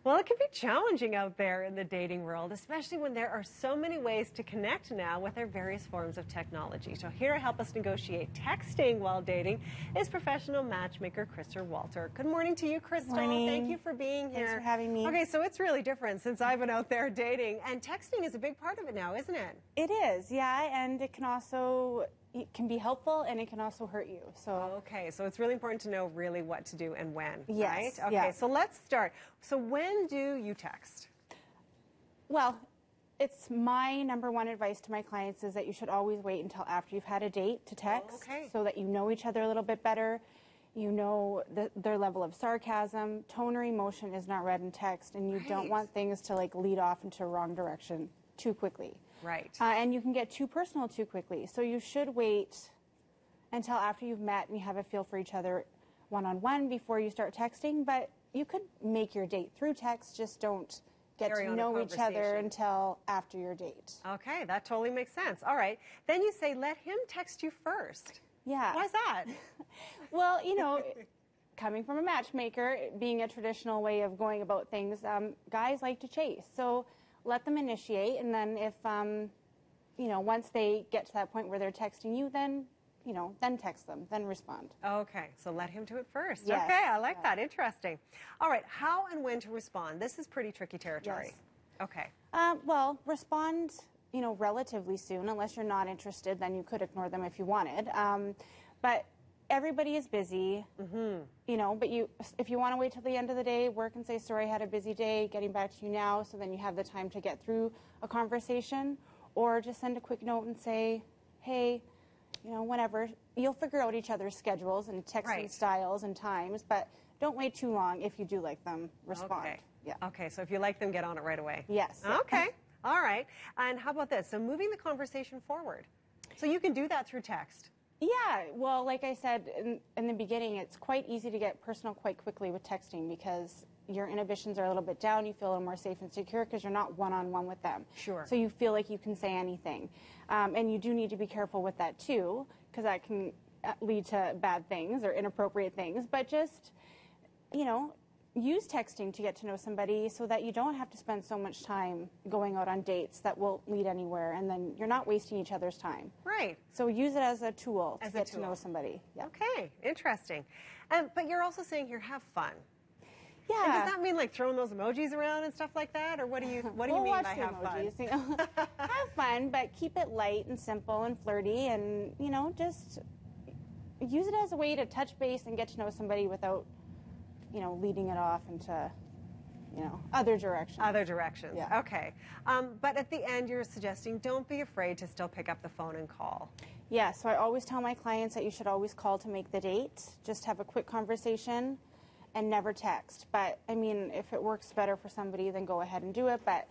Well, it can be challenging out there in the dating world, especially when there are so many ways to connect now with our various forms of technology. So here to help us negotiate texting while dating is professional matchmaker Krystal Walter. Good morning to you, Krystal. Morning. Thank you for being here. Thanks for having me. Okay, so it's really different since I've been out there dating, and texting is a big part of it now, isn't it? It is, yeah, and it can be helpful and it can also hurt you. So okay, so it's really important to know really what to do and when, yes, right? Okay, yeah. so let's start. So when do you text? Well, it's my number one advice to my clients is that you should always wait until after you've had a date to text, okay, so that you know each other a little bit better. You know their level of sarcasm, tone or emotion is not read in text, and you don't want things to lead off into a wrong direction too quickly. Right. And you can get too personal too quickly. So you should wait until after you've met and you have a feel for each other one-on-one before you start texting. But you could make your date through text, just don't get to know each other until after your date. Okay, that totally makes sense. All right. Then you say, let him text you first. Yeah. Why's that? Well, you know, coming from a matchmaker, being a traditional way of going about things, guys like to chase. So let them initiate, and then if, you know, once they get to that point where they're texting you, then, you know, then text them, then respond. Okay, so let him do it first. Yes. Okay, I like that. Interesting. All right, how and when to respond? This is pretty tricky territory. Yes. Okay. Well, respond, you know, relatively soon. Unless you're not interested, then you could ignore them if you wanted. But everybody is busy, you know, but if you want to wait till the end of the day, work and say, sorry, I had a busy day, getting back to you now, so then you have the time to get through a conversation, or just send a quick note and say, hey, you know, whenever. You'll figure out each other's schedules and texting styles and times, but don't wait too long if you do like them, respond. Okay. Yeah. Okay, so if you like them, get on it right away. Yes. Okay. All right. And how about this? So moving the conversation forward. So you can do that through text. Yeah, well, like I said in the beginning, it's quite easy to get personal quite quickly with texting because your inhibitions are a little bit down. You feel a little more safe and secure because you're not one-on-one with them. Sure. So you feel like you can say anything. And you do need to be careful with that, too, because that can lead to bad things or inappropriate things. But just, you know, use texting to get to know somebody so that you don't have to spend so much time going out on dates that won't lead anywhere, and then you're not wasting each other's time. Right. So use it as a tool to get to know somebody. Yeah. Okay, interesting. But you're also saying here, have fun. Yeah. And does that mean like throwing those emojis around and stuff like that, or what do you mean by have fun? You know? Have fun, but keep it light and simple and flirty, and you know, just use it as a way to touch base and get to know somebody without, you know, leading it off into, you know, other directions. Other directions. Yeah. Okay. But at the end, you're suggesting don't be afraid to still pick up the phone and call. Yeah. So I always tell my clients that you should always call to make the date. Just have a quick conversation and never text. But I mean, if it works better for somebody, then go ahead and do it. But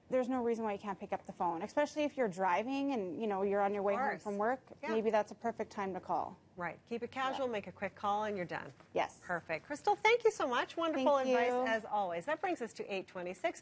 there's no reason why you can't pick up the phone, especially if you're driving and, you know, you're on your way home from work. Yeah. Maybe that's a perfect time to call. Right. Keep it casual, make a quick call, and you're done. Yes. Perfect. Krystal, thank you so much. Wonderful advice as always. That brings us to 8:26.